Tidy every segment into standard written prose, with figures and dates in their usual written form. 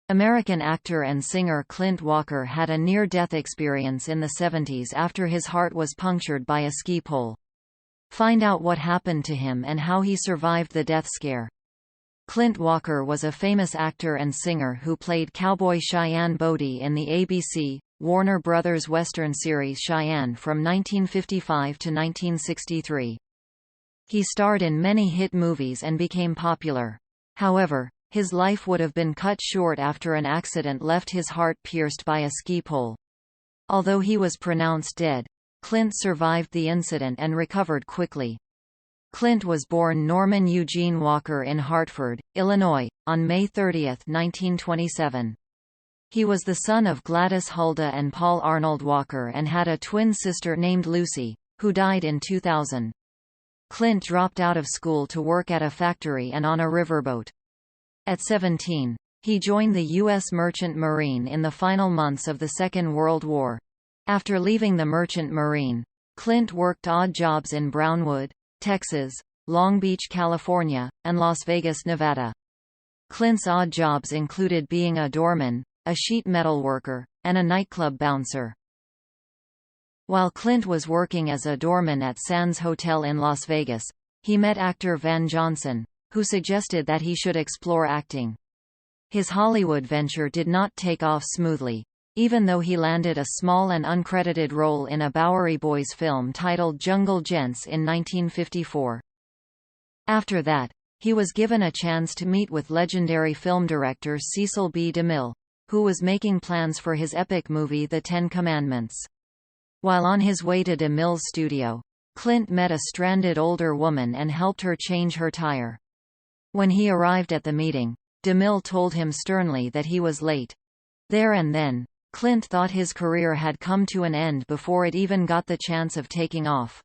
American actor and singer Clint Walker had a near-death experience in the 70s after his heart was punctured by a ski pole. Find out what happened to him and how he survived the death scare. Clint Walker was a famous actor and singer who played cowboy Cheyenne Bodie in the ABC, Warner Brothers Western series Cheyenne from 1955 to 1963. He starred in many hit movies and became popular. However, his life would have been cut short after an accident left his heart pierced by a ski pole. Although he was pronounced dead, Clint survived the incident and recovered quickly. Clint was born Norman Eugene Walker in Hartford, Illinois, on May 30, 1927. He was the son of Gladys Hulda and Paul Arnold Walker and had a twin sister named Lucy, who died in 2000. Clint dropped out of school to work at a factory and on a riverboat. At 17, he joined the U.S. Merchant Marine in the final months of the Second World War. After leaving the Merchant Marine, Clint worked odd jobs in Brownwood, Texas, Long Beach, California, and Las Vegas, Nevada. Clint's odd jobs included being a doorman, a sheet metal worker, and a nightclub bouncer. While Clint was working as a doorman at Sands Hotel in Las Vegas, he met actor Van Johnson, who suggested that he should explore acting. His Hollywood venture did not take off smoothly, even though he landed a small and uncredited role in a Bowery Boys film titled Jungle Gents in 1954. After that, he was given a chance to meet with legendary film director Cecil B. DeMille, who was making plans for his epic movie The Ten Commandments. While on his way to DeMille's studio, Clint met a stranded older woman and helped her change her tire. When he arrived at the meeting, DeMille told him sternly that he was late. There and then, Clint thought his career had come to an end before it even got the chance of taking off.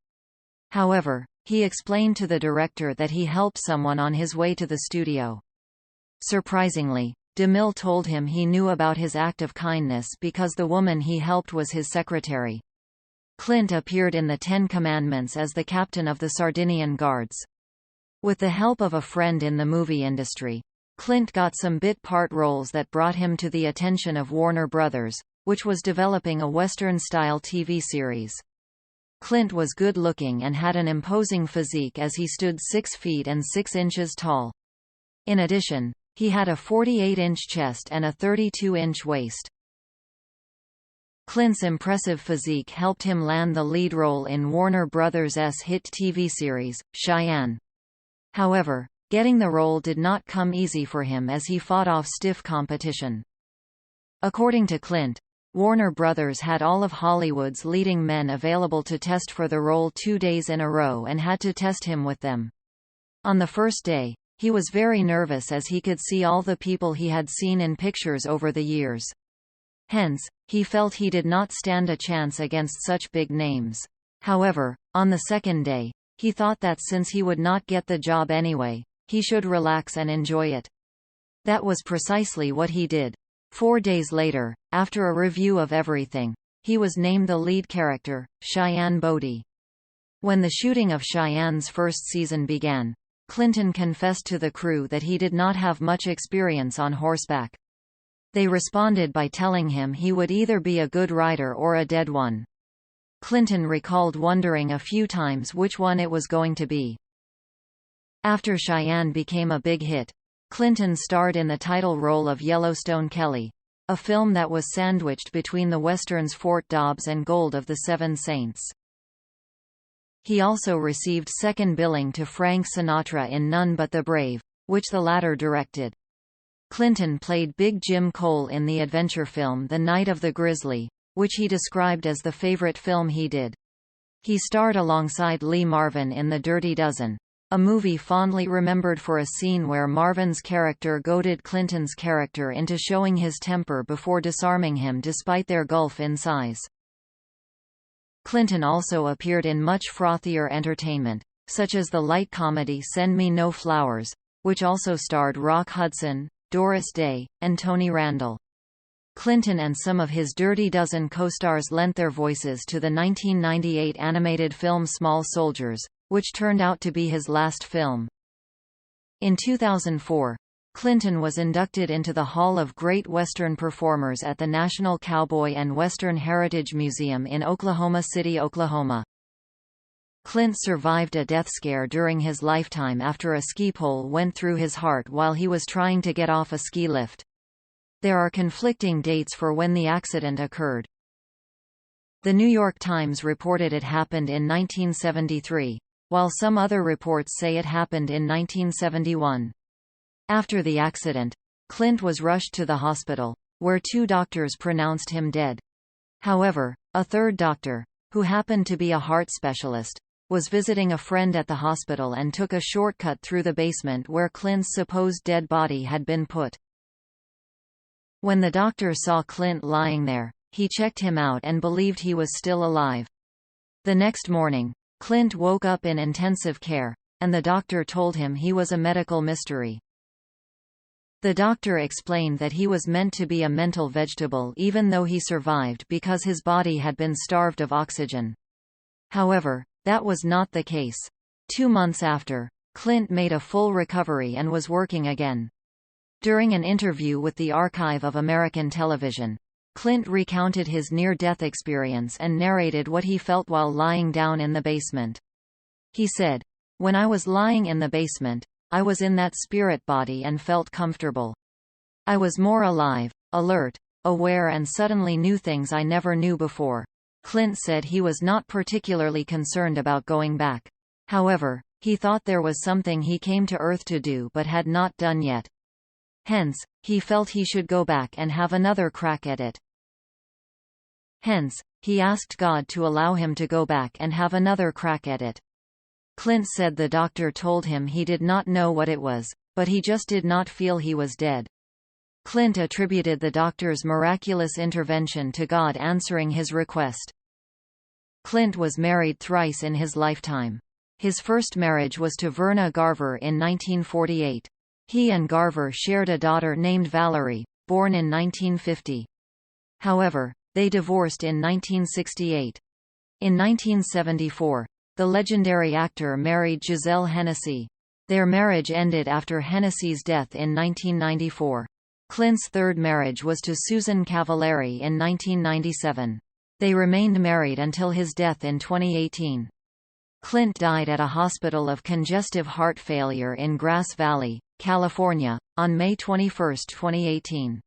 However, he explained to the director that he helped someone on his way to the studio. Surprisingly, DeMille told him he knew about his act of kindness because the woman he helped was his secretary. Clint appeared in The Ten Commandments as the captain of the Sardinian Guards. With the help of a friend in the movie industry, Clint got some bit-part roles that brought him to the attention of Warner Brothers, which was developing a Western-style TV series. Clint was good-looking and had an imposing physique as he stood 6 feet and 6 inches tall. In addition, he had a 48-inch chest and a 32-inch waist. Clint's impressive physique helped him land the lead role in Warner Brothers' hit TV series, Cheyenne. However, getting the role did not come easy for him as he fought off stiff competition. According to Clint, Warner Brothers had all of Hollywood's leading men available to test for the role 2 days in a row and had to test him with them. On the first day, he was very nervous as he could see all the people he had seen in pictures over the years. Hence, he felt he did not stand a chance against such big names. However, on the second day, he thought that since he would not get the job anyway, he should relax and enjoy it. That was precisely what he did. 4 days later, after a review of everything, he was named the lead character, Cheyenne Bodie. When the shooting of Cheyenne's first season began, Clinton confessed to the crew that he did not have much experience on horseback. They responded by telling him he would either be a good rider or a dead one. Clinton recalled wondering a few times which one it was going to be. After Cheyenne became a big hit, Clinton starred in the title role of Yellowstone Kelly, a film that was sandwiched between the westerns Fort Dobbs and Gold of the Seven Saints. He also received second billing to Frank Sinatra in None But the Brave, which the latter directed. Clinton played Big Jim Cole in the adventure film The Night of the Grizzly, which he described as the favorite film he did. He starred alongside Lee Marvin in The Dirty Dozen, a movie fondly remembered for a scene where Marvin's character goaded Clinton's character into showing his temper before disarming him despite their gulf in size. Clinton also appeared in much frothier entertainment, such as the light comedy Send Me No Flowers, which also starred Rock Hudson, Doris Day, and Tony Randall. Clinton and some of his Dirty Dozen co-stars lent their voices to the 1998 animated film Small Soldiers, which turned out to be his last film. In 2004, Clinton was inducted into the Hall of Great Western Performers at the National Cowboy and Western Heritage Museum in Oklahoma City, Oklahoma. Clint survived a death scare during his lifetime after a ski pole went through his heart while he was trying to get off a ski lift. There are conflicting dates for when the accident occurred. The New York Times reported it happened in 1973, while some other reports say it happened in 1971. After the accident, Clint was rushed to the hospital, where 2 doctors pronounced him dead. However, a third doctor, who happened to be a heart specialist, was visiting a friend at the hospital and took a shortcut through the basement where Clint's supposed dead body had been put. When the doctor saw Clint lying there, he checked him out and believed he was still alive. The next morning, Clint woke up in intensive care, and the doctor told him he was a medical mystery. The doctor explained that he was meant to be a mental vegetable even though he survived because his body had been starved of oxygen. However, that was not the case. 2 months after, Clint made a full recovery and was working again. During an interview with the Archive of American Television, Clint recounted his near-death experience and narrated what he felt while lying down in the basement. He said, "When I was lying in the basement, I was in that spirit body and felt comfortable. I was more alive, alert, aware and suddenly knew things I never knew before." Clint said he was not particularly concerned about going back. However, he thought there was something he came to Earth to do but had not done yet. Hence, he felt he should go back and have another crack at it. Hence, he asked God to allow him to go back and have another crack at it. Clint said the doctor told him he did not know what it was, but he just did not feel he was dead. Clint attributed the doctor's miraculous intervention to God answering his request. Clint was married thrice in his lifetime. His first marriage was to Verna Garver in 1948. He and Garver shared a daughter named Valerie, born in 1950. However, they divorced in 1968. In 1974, the legendary actor married Giselle Hennessy. Their marriage ended after Hennessy's death in 1994. Clint's third marriage was to Susan Cavallari in 1997. They remained married until his death in 2018. Clint died at a hospital of congestive heart failure in Grass Valley, California, on May 21, 2018.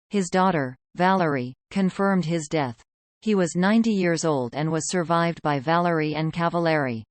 His daughter, Valerie, confirmed his death. He was 90 years old and was survived by Valerie and Cavallari.